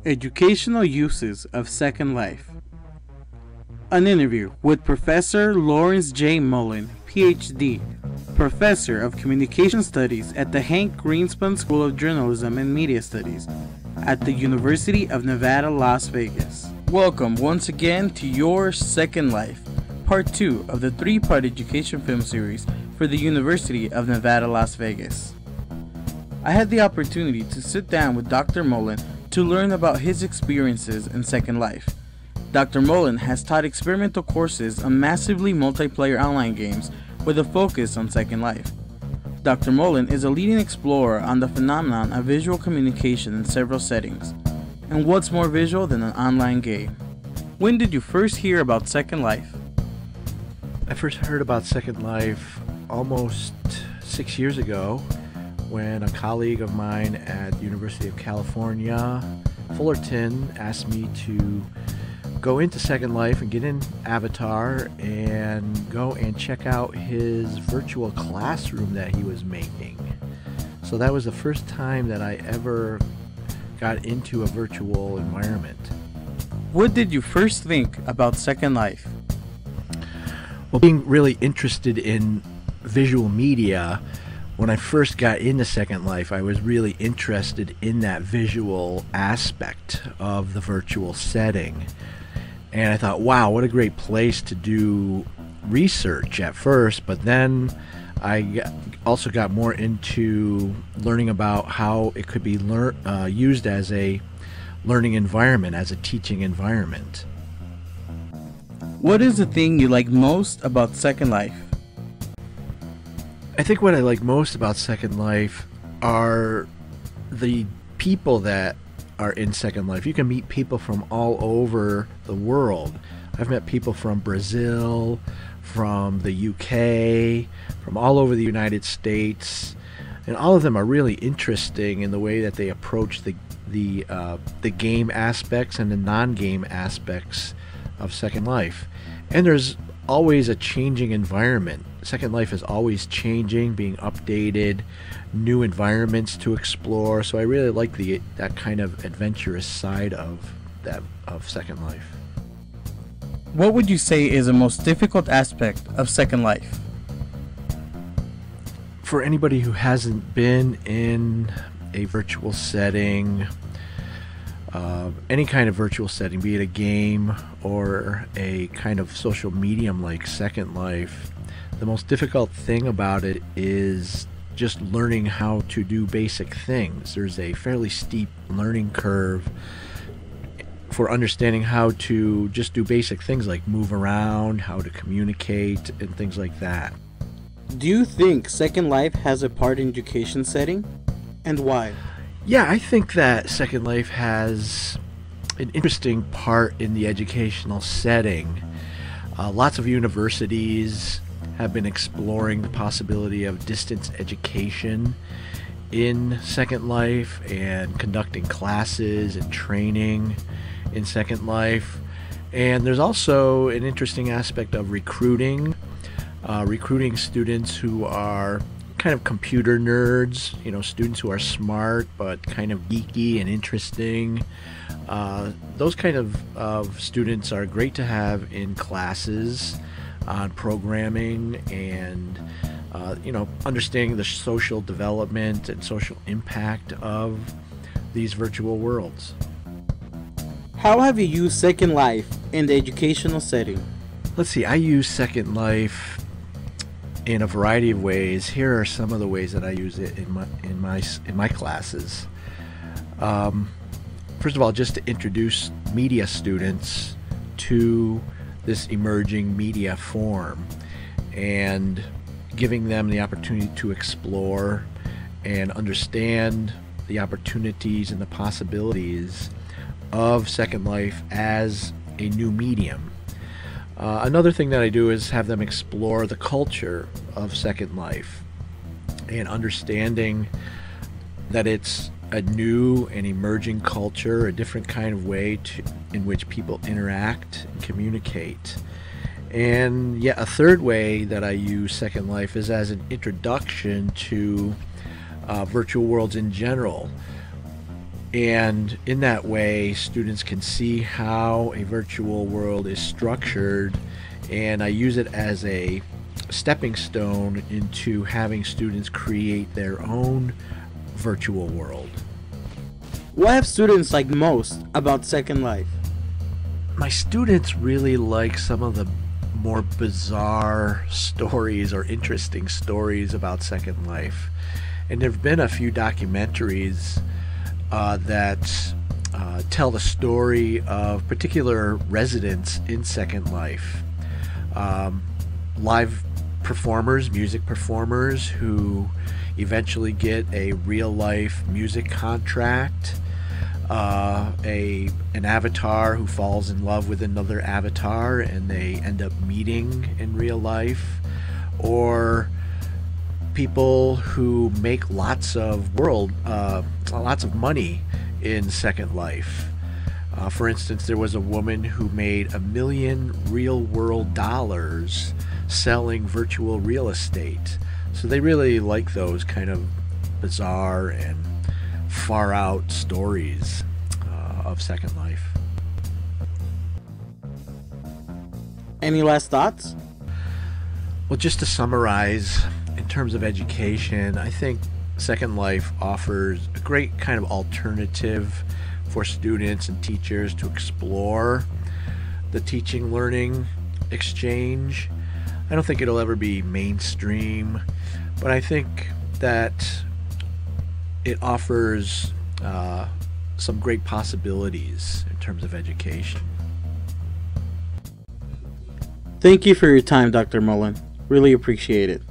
Educational Uses of Second Life. An interview with Professor Lawrence J. Mullen, PhD, Professor of Communication Studies at the Hank Greenspun School of Journalism and Media Studies at the University of Nevada, Las Vegas. Welcome once again to Your Second Life, Part 2 of the 3-part education film series for the University of Nevada, Las Vegas. I had the opportunity to sit down with Dr. Mullen to learn about his experiences in Second Life. Dr. Mullen has taught experimental courses on massively multiplayer online games with a focus on Second Life. Dr. Mullen is a leading explorer on the phenomenon of visual communication in several settings. And what's more visual than an online game? When did you first hear about Second Life? I first heard about Second Life almost 6 years ago when a colleague of mine at the University of California, Fullerton, asked me to go into Second Life and get in Avatar and go and check out his virtual classroom that he was making. So that was the first time that I ever got into a virtual environment. What did you first think about Second Life? Well, being really interested in visual media, when I first got into Second Life, I was really interested in that visual aspect of the virtual setting. And I thought, wow, what a great place to do research at first, but then also got more into learning about how it could be used as a learning environment, as a teaching environment. What is the thing you like most about Second Life? I think what I like most about Second Life are the people that are in Second Life. You can meet people from all over the world. I've met people from Brazil, from the UK, from all over the United States, and all of them are really interesting in the way that they approach the game aspects and the non-game aspects of Second Life. And there's always a changing environment. Second Life is always changing, being updated, new environments to explore. So I really like that kind of adventurous side of Second Life. What would you say is the most difficult aspect of Second Life? For anybody who hasn't been in a virtual setting, any kind of virtual setting, be it a game or a kind of social medium like Second Life, the most difficult thing about it is just learning how to do basic things. There's a fairly steep learning curve for understanding how to just do basic things like move around, how to communicate, and things like that. Do you think Second Life has a part in education setting? And why? Yeah, I think that Second Life has an interesting part in the educational setting. Lots of universities have been exploring the possibility of distance education in Second Life and conducting classes and training in Second Life. And there's also an interesting aspect of recruiting students who are kind of computer nerds, students who are smart but kind of geeky and interesting. Those kind of students are great to have in classes on programming and understanding the social development and social impact of these virtual worlds. How have you used Second Life in the educational setting? Let's see, I use Second Life in a variety of ways. Here are some of the ways that I use it in my classes. First of all, just to introduce media students to this emerging media form and giving them the opportunity to explore and understand the opportunities and the possibilities of Second Life as a new medium. Another thing that I do is have them explore the culture of Second Life and understanding that it's a new and emerging culture, a different kind of way in which people interact and communicate. And yet a third way that I use Second Life is as an introduction to virtual worlds in general. And in that way, students can see how a virtual world is structured, and I use it as a stepping stone into having students create their own virtual world. What have students liked most about Second Life? My students really like some of the more bizarre stories or interesting stories about Second Life. And there have been a few documentaries that tell the story of particular residents in Second Life. Live performers, music performers who eventually get a real life music contract, an avatar who falls in love with another avatar and they end up meeting in real life, or people who make lots of money in Second Life. For instance, there was a woman who made $1 million real world dollars selling virtual real estate. So they really like those kind of bizarre and far out stories of Second Life. Any last thoughts? Well, just to summarize, in terms of education, I think Second Life offers a great kind of alternative for students and teachers to explore the teaching learning exchange. I don't think it'll ever be mainstream, but I think that it offers some great possibilities in terms of education. Thank you for your time, Dr. Mullen. Really appreciate it.